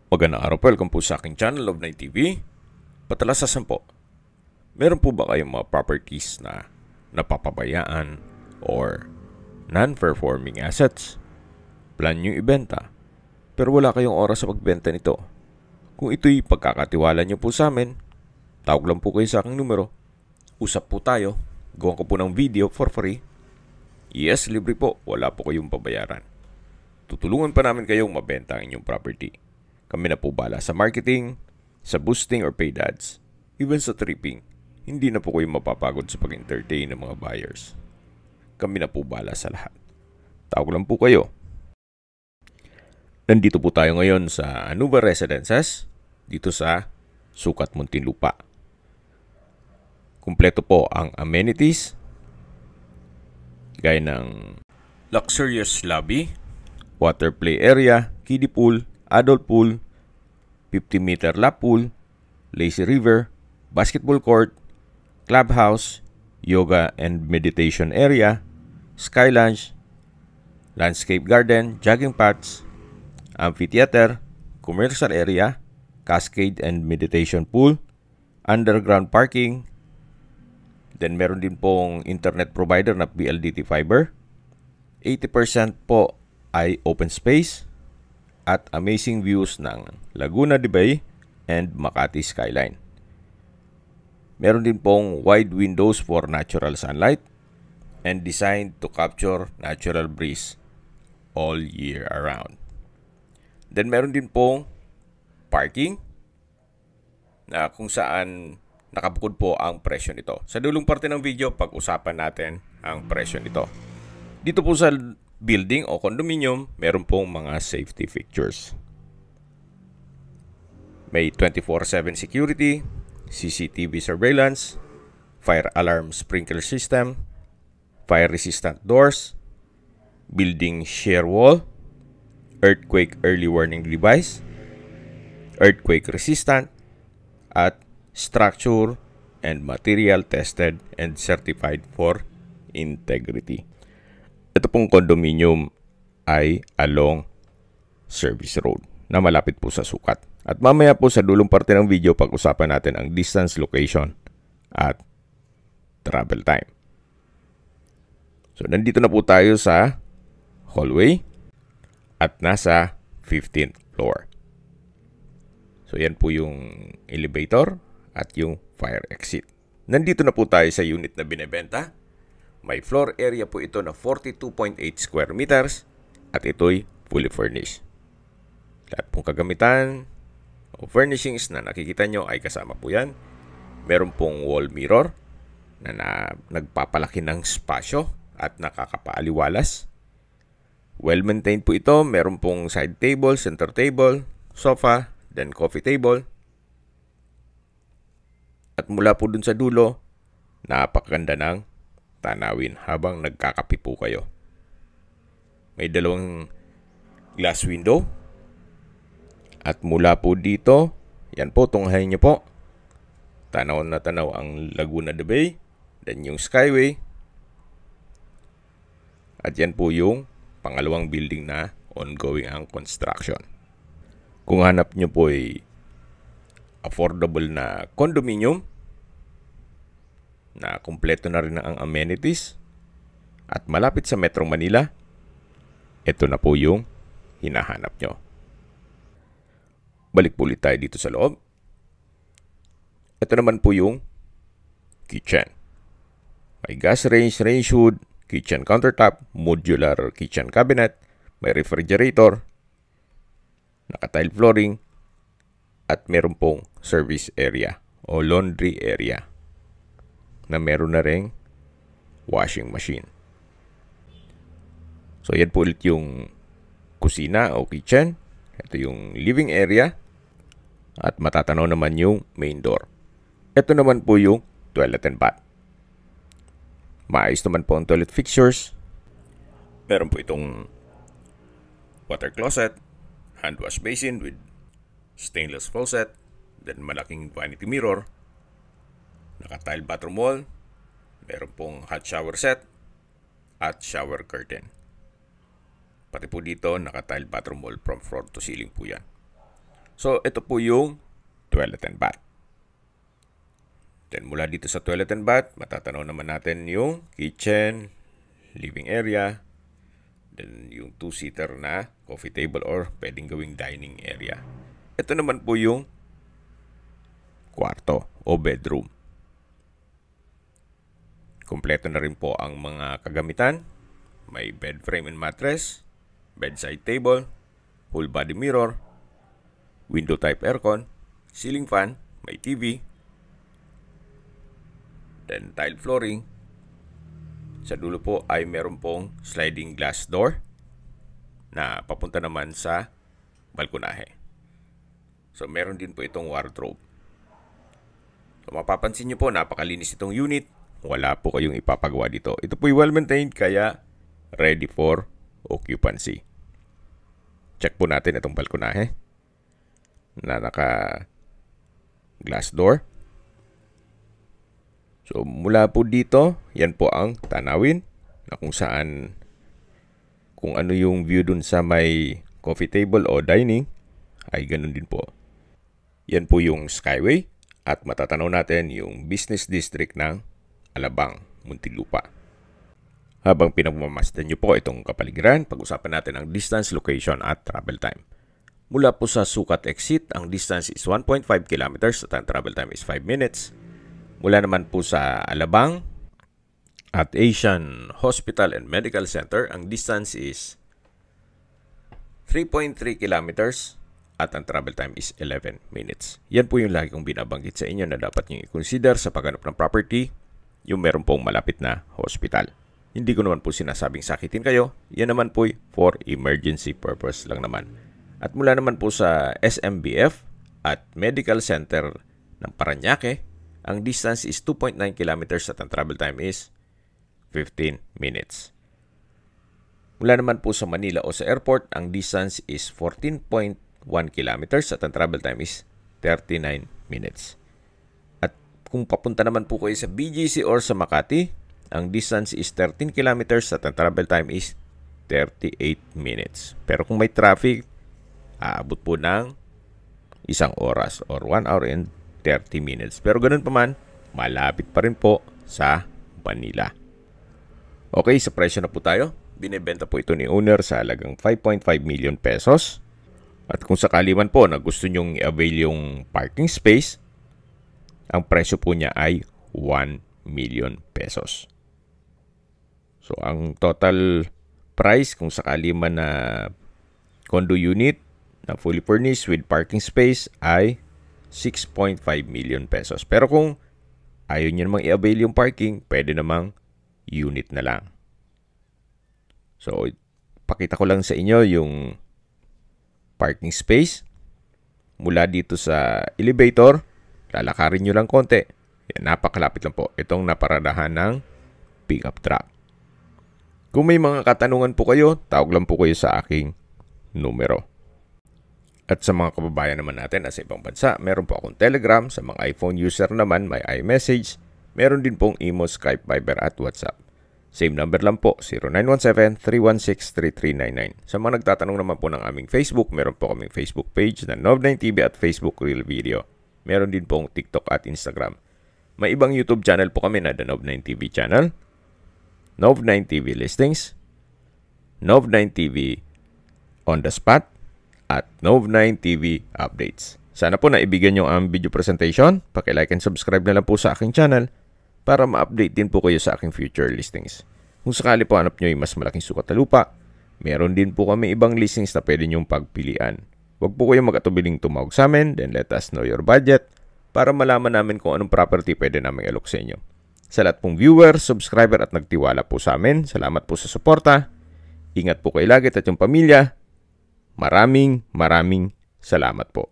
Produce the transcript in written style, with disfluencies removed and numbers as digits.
Magandang araw po, welcome po sa aking channel of Night TV. Patalasasan po, meron po ba kayong mga properties na napapabayaan or non-performing assets? Plan nyo ibenta, pero wala kayong oras sa pagbenta nito. Kung ito'y pagkakatiwala nyo po sa amin, tawag lang po kayo sa aking numero. Usap po tayo, gawa ko po ng video for free. Yes, libre po, wala po kayong pabayaran. Tutulungan pa namin kayong mabenta ang inyong property. Kami na po bala sa marketing, sa boosting or paid ads, even sa tripping. Hindi na po kayo mapapagod sa pag-entertain ng mga buyers. Kami na po bala sa lahat. Tawag lang po kayo. Nandito po tayo ngayon sa Anuba Residences, dito sa Sukat, Muntinlupa. Kumpleto po ang amenities, gaya ng luxurious lobby, water play area, kiddie pool, adult pool, 50-meter lap pool, lazy river, basketball court, clubhouse, yoga and meditation area, sky lounge, landscape garden, jogging paths, amphitheater, commercial area, cascade and meditation pool, underground parking. Then meron din pong internet provider na PLDT fiber. 80% po ay open space at amazing views ng Laguna de Bay and Makati skyline. Meron din pong wide windows for natural sunlight and designed to capture natural breeze all year around. Then meron din pong parking na kung saan nakabukod po ang presyo nito. Sa dulong parte ng video, pag-usapan natin ang presyo nito. Dito po sa building o condominium, meron pong mga safety features. May 24/7 security, CCTV surveillance, fire alarm sprinkler system, fire-resistant doors, building shear wall, earthquake early warning device, earthquake resistant, at structure and material tested and certified for integrity. Ito pong condominium ay along service road na malapit po sa Sukat. At mamaya po sa dulong parte ng video, pag-usapan natin ang distance, location, at travel time. So, nandito na po tayo sa hallway at nasa 15th floor. So, yan po yung elevator at yung fire exit. Nandito na po tayo sa unit na binebenta. May floor area po ito na 42.8 square meters at ito'y fully furnished. Lahat pong kagamitan o furnishings na nakikita nyo ay kasama po yan. Meron pong wall mirror na nagpapalaki ng spasyo at nakakapaaliwalas. Well-maintained po ito. Meron pong side table, center table, sofa, then coffee table. At mula po dun sa dulo, napakaganda ng tanawin habang nagkakape po kayo. May dalawang glass window. At mula po dito, yan po, tunghayin nyo po. Tanaw na tanaw ang Laguna de Bay. Then yung skyway. At yan po yung pangalawang building na ongoing ang construction. Kung hanap nyo po ay affordable na condominium, na kumpleto na rin ang amenities at malapit sa Metro Manila, ito na po yung hinahanap nyo. Balik po ulit tayo dito sa loob. Ito naman po yung kitchen. May gas range, range hood, kitchen countertop, modular kitchen cabinet, may refrigerator, naka-tile flooring, at meron pong service area o laundry area na meron na ring washing machine. So, yan po ulit yung kusina o kitchen. Ito yung living area. At matatanaw naman yung main door. Ito naman po yung toilet and bath. Maayos naman po ang toilet fixtures. Meron po itong water closet, hand wash basin with stainless faucet, then malaking vanity mirror, naka-tile bathroom wall, meron pong hot shower set, at shower curtain. Pati po dito, naka-tile bathroom wall from floor to ceiling po yan. So, ito po yung toilet and bath. Then, mula dito sa toilet and bath, matatanaw naman natin yung kitchen, living area, then yung two-seater na coffee table or pwedeng gawing dining area. Ito naman po yung kwarto o bedroom. Kompleto na rin po ang mga kagamitan. May bed frame and mattress, bedside table, full body mirror, window type aircon, ceiling fan, may TV, then tile flooring. Sa dulo po ay meron pong sliding glass door na papunta naman sa balkonahe. So meron din po itong wardrobe. So mapapansin nyo po, napakalinis itong unit. Wala po kayong ipapagawa dito. Ito po well maintained kaya ready for occupancy. Check po natin itong balkonahe na naka glass door. So, mula po dito, yan po ang tanawin na kung saan, kung ano yung view dun sa may coffee table o dining, ay ganun din po. Yan po yung Skyway at matatanaw natin yung business district ng Alabang, Muntinlupa. Habang pinagmamasdan nyo po itong kapaligiran, pag-usapan natin ang distance, location at travel time. Mula po sa Sukat exit, ang distance is 1.5 kilometers at ang travel time is 5 minutes. Mula naman po sa Alabang at Asian Hospital and Medical Center, ang distance is 3.3 kilometers at ang travel time is 11 minutes. Yan po yung lagi kong binabanggit sa inyo na dapat nyo i-consider sa paghanap ng property, yung meron pong malapit na hospital. Hindi ko naman po sinasabing sakitin kayo, yan naman po for emergency purpose lang naman. At mula naman po sa SMBF at Medical Center ng Parañaque, ang distance is 2.9 kilometers at ang travel time is 15 minutes. Mula naman po sa Manila o sa airport, ang distance is 14.1 kilometers at ang travel time is 39 minutes. At kung papunta naman po kayo sa BGC or sa Makati, ang distance is 13 kilometers at ang travel time is 38 minutes. Pero kung may traffic, aabot po ng 1 oras or 1 hour and 30 minutes. Pero ganun pa man, malapit pa rin po sa Manila. Okay, sa presyo na po tayo. Binibenta po ito ni owner sa halagang 5.5 million pesos. At kung sakali man po na gusto nyong i-avail yung parking space, ang presyo po niya ay 1 million pesos. So, ang total price kung sakali man na condo unit na fully furnished with parking space ay 6.5 million pesos. Pero kung ayaw nyo namang i-avail yung parking, pwede namang unit na lang. So, pakita ko lang sa inyo yung parking space. Mula dito sa elevator, lalakarin nyo lang konti. Yan, napakalapit lang po. Itong naparadahan ng pick-up truck. Kung may mga katanungan po kayo, tawag lang po kayo sa aking numero. At sa mga kababayan naman natin sa ibang bansa, meron po akong Telegram. Sa mga iPhone user naman, may iMessage. Meron din pong Imo, Skype, Viber at WhatsApp. Same number lang po, 0917-316-3399. Sa mga nagtatanong naman po ng aming Facebook, meron po kaming Facebook page na Nov9TV at Facebook Real Video. Meron din pong TikTok at Instagram. May ibang YouTube channel po kami na The Nov9TV channel, Nov9TV Listings, Nov9TV On The Spot, at Nov9TV Updates. Sana po naibigan nyo ang video presentation. Paki-like and subscribe na lang po sa aking channel para ma-update din po kayo sa aking future listings. Kung sakali po hanap nyo yung mas malaking sukat na lupa, meron din po kami ibang listings na pwede nyong pagpilian. Huwag po kayong mag-atubiling tumawag sa amin, then let us know your budget para malaman namin kung anong property pwede namin alok sa inyo. Sa lahat pong viewer, subscriber at nagtiwala po sa amin, salamat po sa suporta. Ingat po kayo lagi at yung pamilya. Maraming salamat po.